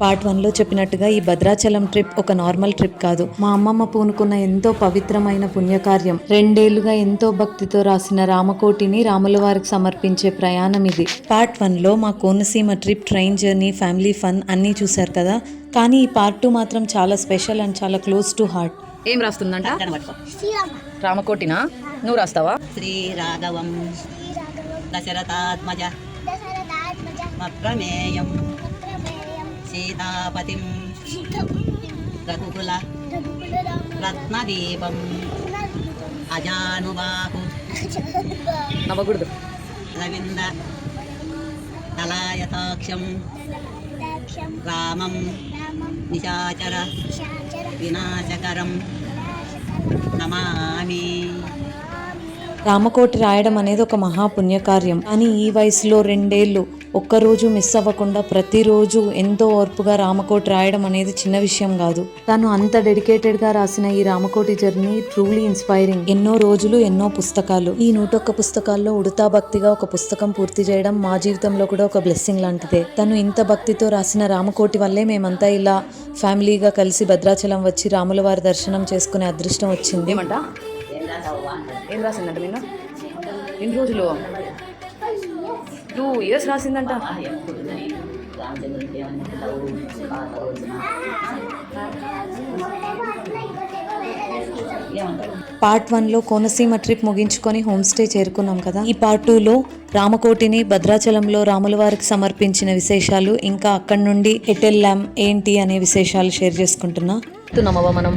Part 1లో చెప్పినట్టుగా ఈ Bhadrachalam trip ఒక నార్మల్ ట్రిప్ కాదు. మా అమ్మమ్మ పూనుకున్న ఎంతో పవిత్రమైన పుణ్యకార్యం. 2 ఏళ్లుగా ఎంతో భక్తితో రాసిన రామకోటిని రాముల వారికి సమర్పించే ప్రయాణం ఇది. పార్ట్ 1లో మా Konaseema trip, train journey, family fun అన్నీ చూశారు కదా. కానీ ఈ పార్ట్ 2 మాత్రం చాలా స్పెషల్ అండ్ చాలా క్లోజ్ టు హార్ట్. ఏం రాస్తుందంట? రామకోటినా? నువ్వు రాస్తావా? శ్రీరాఘవం దశరథాత్మజ ప్రమేయం సీతాపతిం రఘుకుల రత్నదీపం అజానుబాహు నవ్వకూడదు. రవింద కళాయతాక్షం రామం నిశాచర వినాశకరం నమామి. రామకోటి రాయడం అనేది ఒక మహాపుణ్యకార్యం. కానీ ఈ వయసులో 2 ఏళ్ళు ఒక్కరోజు మిస్ అవ్వకుండా ప్రతిరోజు ఎంతో ఓర్పుగా రామకోటి రాయడం అనేది చిన్న విషయం కాదు. తను అంత డెడికేటెడ్గా రాసిన ఈ రామకోటి జర్నీ ట్రూలీ ఇన్స్పైరింగ్. ఎన్నో రోజులు, ఎన్నో పుస్తకాలు. ఈ 101 పుస్తకాల్లో ఉడతా భక్తిగా ఒక పుస్తకం పూర్తి చేయడం మా జీవితంలో కూడా ఒక బ్లెస్సింగ్ లాంటిదే. తను ఇంత భక్తితో రాసిన రామకోటి వల్లే మేమంతా ఇలా ఫ్యామిలీగా కలిసి భద్రాచలం వచ్చి రాముల వారి దర్శనం చేసుకునే అదృష్టం వచ్చింది. ఏమంట? ఏం రాసిందంట? నిన్న ఎన్ని రోజులు? 2 years రాసిందంట. పార్ట్ 1లో కోనసీమ ట్రిప్ ముగించుకొని హోమ్ స్టే చేరుకున్నాం కదా. ఈ పార్ట్ 2లో రామకోటిని భద్రాచలంలో రాముల వారికి సమర్పించిన విశేషాలు, ఇంకా అక్కడి నుండి ఎటెల్లాం ఏంటి అనే విశేషాలు షేర్ చేసుకుంటున్నా. చెప్తున్నామవ్వ మనం.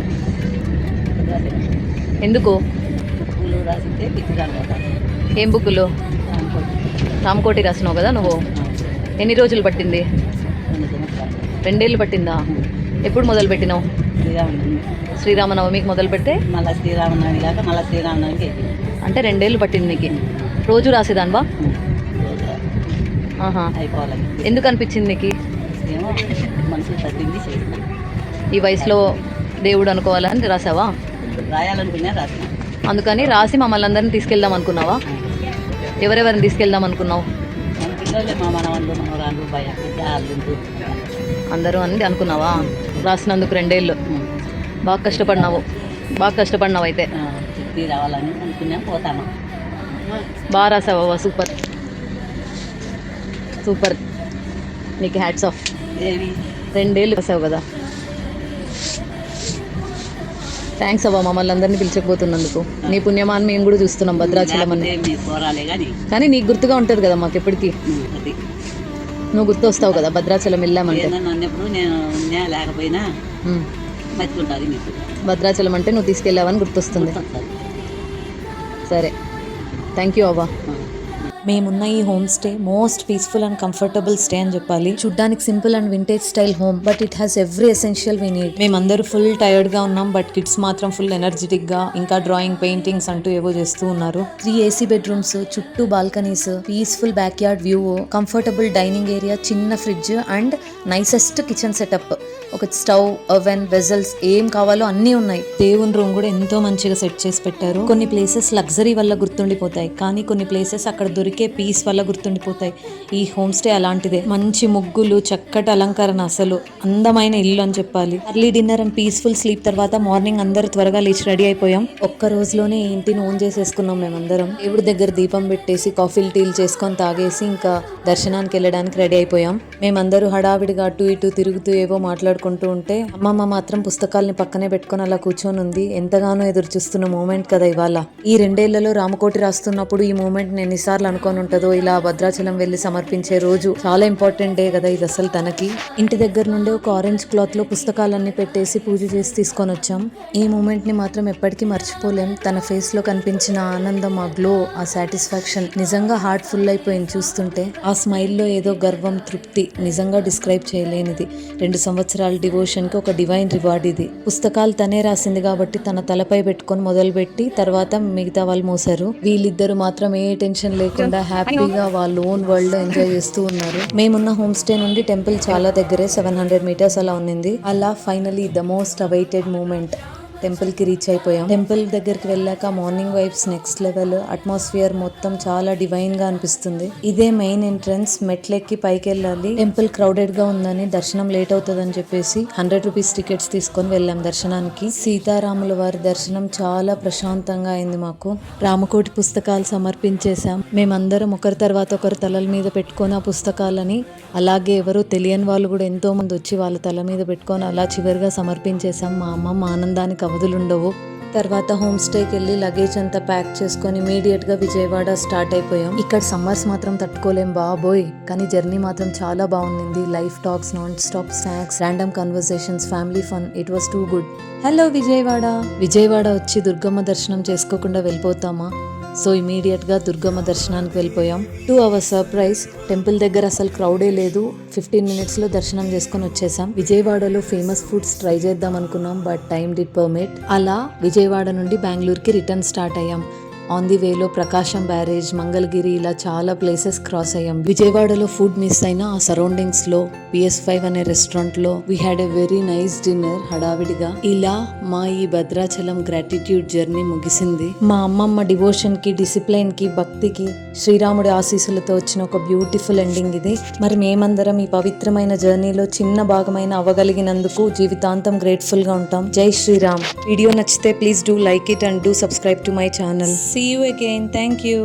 ఎందుకు? ఏం బుక్కులు? రామకోటి రాసినావు కదా నువ్వు. ఎన్ని రోజులు పట్టింది? 2 ఏళ్ళు పట్టిందా? ఎప్పుడు మొదలు పెట్టినావు? శ్రీరామనవమికి మొదలు పెడితే మళ్ళీ శ్రీరామనవమి కాక మళ్ళీ శ్రీరామనవమికి అంటే 2 ఏళ్ళు పట్టింది నీకు. రోజు రాసేదానివా? అయిపోవాలి. ఎందుకు అనిపించింది నీకు? ఏమో మనసు తగ్గింది చేసిన. ఈ వయసులో దేవుడు అనుకోవాలని రాసావా? రాయాలనుకున్నా రాసిన. అందుకని రాసి మమ్మల్ని అందరినీ తీసుకెళ్దాం అనుకున్నావా? ఎవరెవరిని తీసుకెళ్దాం అనుకున్నావు? మన పిల్లలే, మా మనవాళ్ళు, మనవరాళ్ళు, భయ అల్లుంటూ అందరూ అని అనుకున్నావా? రాసినందుకు 2 ఏళ్ళు బాగా కష్టపడినావు. అయితే చెప్పి రావాలని అనుకున్నా. పోతాను. బాగా రాసావా? Super super. నీకు హ్యాట్స్ ఆఫ్. ఏవి 2 ఏళ్ళు రాసావు కదా. థ్యాంక్స్ అవ్వ మమ్మల్ని అందరినీ పిలిచకపోతున్నందుకు. నీ పుణ్యమాన్ని మేము కూడా చూస్తున్నాం భద్రాచలం అని. కానీ నీకు గుర్తుగా ఉంటుంది కదా మాకు ఎప్పటికీ. నువ్వు గుర్తు వస్తావు కదా భద్రాచలం వెళ్ళామంటే. అన్నప్పుడు నేను లేకపోయినా మర్చిపోతుంది నీకు. భద్రాచలం అంటే నువ్వు తీసుకెళ్ళావని గుర్తొస్తుంది. సరే, థ్యాంక్ యూ అవ్వ. మేమున్న ఈ home stay most peaceful and comfortable stay అని చెప్పాలి. చూడ్డానికి simple and vintage style home, but it has every essential we need. మేమందరూ ఫుల్ టైర్డ్ గా ఉన్నాం, బట్ కిడ్స్ మాత్రం ఫుల్ ఎనర్జెటిక్ గా ఇంకా డ్రాయింగ్, పెయింటింగ్స్ అంటూ ఏవో చేస్తూ ఉన్నారు. 3 AC బెడ్రూమ్స్, చుట్టూ balconies, peaceful back yard view, comfortable dining area, చిన్న fridge and nicest kitchen setup. ఒక స్టవ్, ఓవెన్, వెజల్స్ ఏం కావాలో అన్నీ ఉన్నాయి. దేవుని రూమ్ కూడా ఎంతో మంచిగా సెట్ చేసి పెట్టారు. కొన్ని ప్లేసెస్ లగ్జరీ వల్ల గుర్తుండిపోతాయి, కానీ కొన్ని ప్లేసెస్ అక్కడ దొరికే పీస్ వల్ల గుర్తుండిపోతాయి. ఈ హోమ్ స్టే అలాంటిదే. మంచి ముగ్గులు, చక్కటి అలంకరణ, అసలు అందమైన ఇల్లు అని చెప్పాలి. Early dinner and peaceful sleep తర్వాత మార్నింగ్ అందరూ త్వరగా లేచి రెడీ అయిపోయాం. ఒక్క రోజులోనే ఇంటిని ఓన్ చేసేసుకున్నాం మేమందరం. దేవుడి దగ్గర దీపం పెట్టేసి కాఫీలు, టీలు చేసుకొని తాగేసి ఇంకా దర్శనానికి వెళ్ళడానికి రెడీ అయిపోయాం. మేమందరూ హడావిడిగా అటు ఇటు తిరుగుతూ ఏవో మాట్లాడుకుంటూ ఉంటే అమ్మమ్మ మాత్రం పుస్తకాలని పక్కనే పెట్టుకొని అలా కూర్చొని ఉంది. ఎంతగానో ఎదురు చూస్తున్న మూమెంట్ కదా ఇవాళ. ఈ 2 ఏళ్లలో రామకోటి రాస్తున్నప్పుడు ఈ మూమెంట్ నేను ఎన్నిసార్లు అనుకొని ఉంటుందో. ఇలా భద్రాచలం వెళ్ళి సమర్పించే రోజు చాలా ఇంపార్టెంట్ డే కదా ఇది అసలు తనకి. ఇంటి దగ్గర నుండి ఒక ఆరెంజ్ క్లాత్ లో పుస్తకాలన్నీ పెట్టేసి పూజ చేసి తీసుకొని వచ్చాం. ఈ మూమెంట్ ని మాత్రం ఎప్పటికీ మర్చిపోలేం. తన ఫేస్ లో కనిపించిన ఆనందం, ఆ గ్లో, ఆ సాటిస్ఫాక్షన్ నిజంగా హార్ట్ ఫుల్ అయిపోయింది చూస్తుంటే. ఆ స్మైల్ లో ఏదో గర్వం, తృప్తి నిజంగా డిస్క్రైబ్ చేయలేనిది. 2 సంవత్సరాల డివోషన్ కి ఒక డివైన్ రివార్డ్ ఇది. పుస్తకాలు తనే రాసింది కాబట్టి తన తలపై పెట్టుకొని మొదలుపెట్టి తర్వాత మిగతా వాళ్ళు మోసారు. వీళ్ళిద్దరు మాత్రం ఏ టెన్షన్ లేకుండా హ్యాపీగా వాళ్ళ ఓన్ వరల్డ్ లో ఎంజాయ్ చేస్తూ ఉన్నారు. మేమున్న హోమ్ స్టే నుండి టెంపుల్ చాలా దగ్గరే, 700 meters అలా ఉన్నింది. అలా finally the most awaited moment temple కి రీచ్ అయిపోయాం. టెంపుల్ దగ్గరికి వెళ్ళాక morning vibes next level. Atmosphere మొత్తం చాలా డివైన్ గా అనిపిస్తుంది. ఇదే మెయిన్ ఎంట్రన్స్. మెట్లెక్కి పైకి వెళ్ళాలి. టెంపుల్ క్రౌడెడ్ గా ఉందని, దర్శనం లేట్ అవుతుందని చెప్పేసి 100 రూపీస్ టికెట్స్ తీసుకొని వెళ్ళాం దర్శనానికి. సీతారాముల వారి దర్శనం చాలా ప్రశాంతంగా అయింది మాకు. రామకోటి పుస్తకాలు సమర్పించేశాం. మేమందరం ఒకరి తర్వాత ఒకరు తలల మీద పెట్టుకొని ఆ పుస్తకాలని, అలాగే ఎవరో తెలియని వాళ్ళు కూడా ఎంతో మంది వచ్చి వాళ్ళ తల మీద పెట్టుకొని అలా చివరిగా సమర్పించేశాం. మా అమ్మమ్మ ఆనందానికి అవధులుండవు. తర్వాత హోమ్ స్టేకి వెళ్ళి లగేజ్ అంతా ప్యాక్ చేసుకొని ఇమీడియట్ గా విజయవాడ స్టార్ట్ అయిపోయాం. ఇక్కడ సమ్మర్స్ మాత్రం తట్టుకోలేం బాబోయ్, కానీ జర్నీ మాత్రం చాలా బాగుంది. Life talks, non stop snacks, random conversations, family fun. It was too good. Hello Vijayawada. Vijayawada వచ్చి దుర్గమ్మ దర్శనం చేసుకోకుండా వెళ్ళిపోతామా? సో ఇమీడియట్ గా దుర్గమ్మ దర్శనానికి వెళ్ళిపోయాం. 2 hours సర్ప్రైజ్. టెంపుల్ దగ్గర అసలు క్రౌడే లేదు. 15 minutes లో దర్శనం చేసుకుని వచ్చేసాం. విజయవాడలో ఫేమస్ ఫుడ్స్ ట్రై చేద్దాం అనుకున్నాం, బట్ టైం డిడ్ పర్మిట్. అలా విజయవాడ నుండి బెంగళూరుకి రిటర్న్ స్టార్ట్ అయ్యాం. ఆన్ ది వేలో ప్రకాశం బ్యారేజ్, మంగళగిరి, ఇలా చాలా ప్లేసెస్ క్రాస్ అయ్యాం. విజయవాడలో ఫుడ్ మిస్ అయినా ఆ సరౌండింగ్స్ లో PS5 అనే రెస్టారెంట్ లో we had a very nice dinner హడావిడిగా. ఇలా మా ఈ భద్రాచలం గ్రాటిట్యూడ్ జర్నీ ముగిసింది. మా అమ్మమ్మ డివోషన్ కి, డిసిప్లైన్ కి, భక్తికి, శ్రీరాముడి ఆశీస్సులతో వచ్చిన ఒక బ్యూటిఫుల్ ఎండింగ్ ఇది. మరి మేమందరం ఈ పవిత్రమైన జర్నీలో చిన్న భాగమైన అవ్వగలిగినందుకు జీవితాంతం గ్రేట్ఫుల్ గా ఉంటాం. జై శ్రీరామ్. వీడియో నచ్చితే please do like it and do subscribe to my channel. See you again. Thank you.